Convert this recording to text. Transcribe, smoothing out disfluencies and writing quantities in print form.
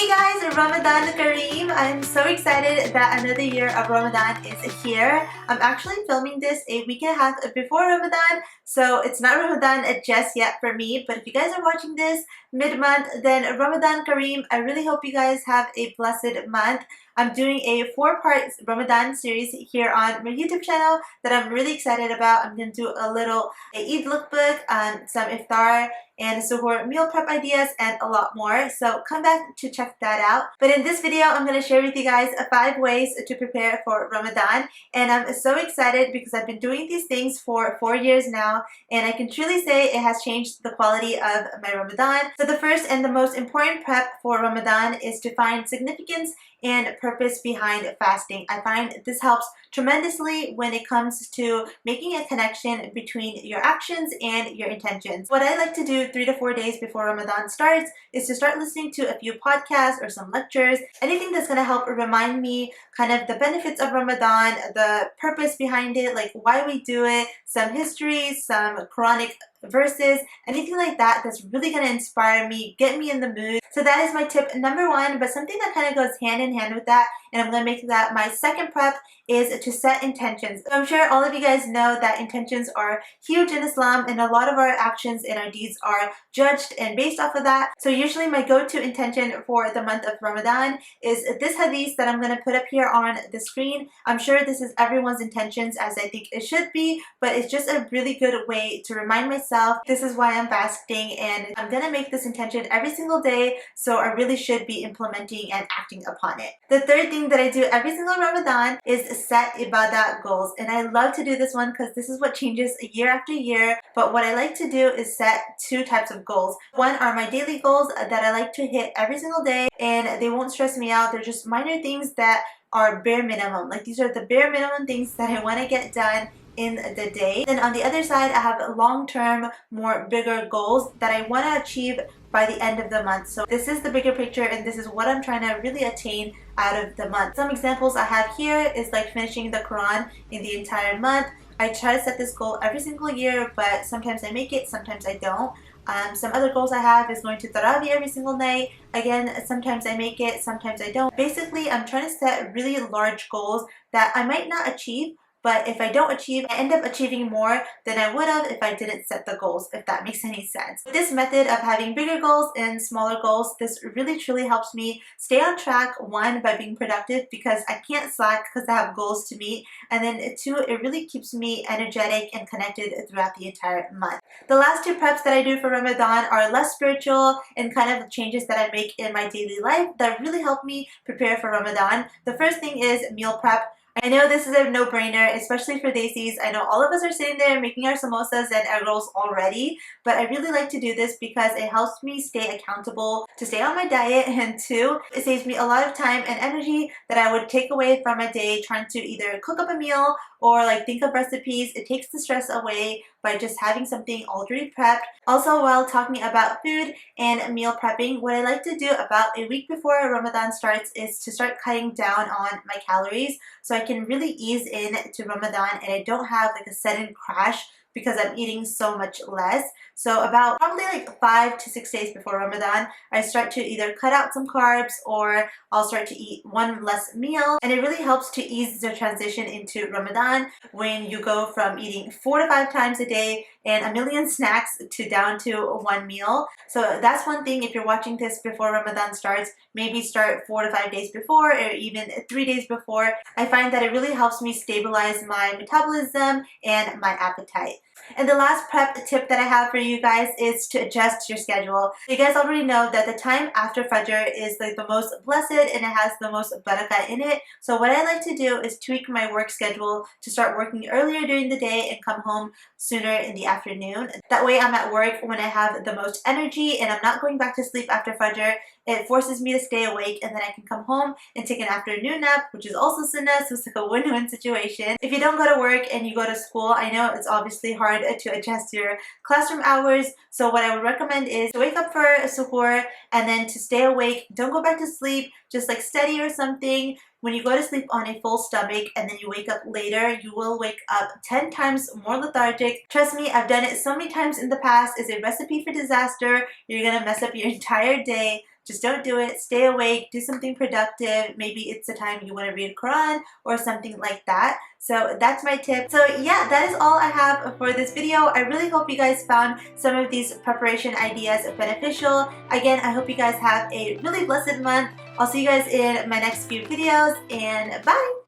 Hey guys, Ramadan Kareem! I'm so excited that another year of Ramadan is here. I'm actually filming this a week and a half before Ramadan, so it's not Ramadan just yet for me. But if you guys are watching this mid-month, then Ramadan Kareem, I really hope you guys have a blessed month. I'm doing a 4-part Ramadan series here on my YouTube channel that I'm really excited about. I'm going to do a little Eid lookbook, some iftar and suhoor meal prep ideas, and a lot more. So come back to check that out. But in this video, I'm going to share with you guys 5 ways to prepare for Ramadan. And I'm so excited because I've been doing these things for 4 years now, and I can truly say it has changed the quality of my Ramadan. So the first and the most important prep for Ramadan is to find significance and purpose behind fasting. I find this helps tremendously when it comes to making a connection between your actions and your intentions. What I like to do 3 to 4 days before Ramadan starts is to start listening to a few podcasts or some lectures, anything that's going to help remind me kind of the benefits of Ramadan, the purpose behind it, like why we do it, some history, some Quranic verses, anything like that that's really going to inspire me, get me in the mood. So that is my tip number 1, but something that kind of goes hand in hand with that, and I'm going to make that my second prep, is to set intentions. So I'm sure all of you guys know that intentions are huge in Islam, and a lot of our actions and our deeds are judged and based off of that. So usually my go-to intention for the month of Ramadan is this hadith that I'm going to put up here on the screen. I'm sure this is everyone's intentions, as I think it should be, but it's just a really good way to remind myself this is why I'm fasting, and I'm going to make this intention every single day, so I really should be implementing and acting upon it. The third thing that I do every single Ramadan is set ibadah goals, and I love to do this one because this is what changes year after year. But what I like to do is set 2 types of goals. One are my daily goals that I like to hit every single day, and they won't stress me out. They're just minor things that are bare minimum. Like, these are the bare minimum things that I want to get done in the day. Then on the other side, I have long-term, more bigger goals that I want to achieve by the end of the month. So this is the bigger picture, and this is what I'm trying to really attain out of the month. Some examples I have here is like finishing the Quran in the entire month. I try to set this goal every single year, but sometimes I make it, sometimes I don't. Some other goals I have is going to Tarawih every single night. Again, sometimes I make it, sometimes I don't. Basically, I'm trying to set really large goals that I might not achieve, but if I don't achieve, I end up achieving more than I would have if I didn't set the goals, if that makes any sense. With this method of having bigger goals and smaller goals, this really truly helps me stay on track, 1, by being productive because I can't slack because I have goals to meet, and then 2, it really keeps me energetic and connected throughout the entire month. The last 2 preps that I do for Ramadan are less spiritual and kind of changes that I make in my daily life that really help me prepare for Ramadan. The first thing is meal prep. I know this is a no-brainer, especially for Desis. I know all of us are sitting there making our samosas and egg rolls already, but I really like to do this because it helps me stay accountable to stay on my diet, and 2, it saves me a lot of time and energy that I would take away from a day trying to either cook up a meal or like think of recipes. It takes the stress away by just having something already prepped. Also, while talking about food and meal prepping, what I like to do about a week before Ramadan starts is to start cutting down on my calories so I can really ease in to Ramadan and I don't have like a sudden crash because I'm eating so much less. So about probably like 5 to 6 days before Ramadan, I start to either cut out some carbs or I'll start to eat 1 less meal. And it really helps to ease the transition into Ramadan when you go from eating 4 to 5 times a day and a million snacks to down to 1 meal. So that's one thing. If you're watching this before Ramadan starts, maybe start 4 to 5 days before or even 3 days before. I find that it really helps me stabilize my metabolism and my appetite. And the last prep tip that I have for you guys is to adjust your schedule. You guys already know that the time after Fajr is like the most blessed and it has the most barakah in it. So what I like to do is tweak my work schedule to start working earlier during the day and come home sooner in the afternoon. That way I'm at work when I have the most energy and I'm not going back to sleep after Fajr. It forces me to stay awake, and then I can come home and take an afternoon nap, which is also sunnah, so it's like a win-win situation. If you don't go to work and you go to school, I know it's obviously hard to adjust your classroom hours, so what I would recommend is to wake up for a suhoor and then to stay awake. Don't go back to sleep, just like study or something. When you go to sleep on a full stomach and then you wake up later, you will wake up 10 times more lethargic. Trust me, I've done it so many times in the past. It's a recipe for disaster. You're gonna mess up your entire day. just don't do it. Stay awake, do something productive. Maybe it's the time you want to read Quran or something like that. So that's my tip. So yeah, that is all I have for this video. I really hope you guys found some of these preparation ideas beneficial. Again, I hope you guys have a really blessed month. I'll see you guys in my next few videos, and bye!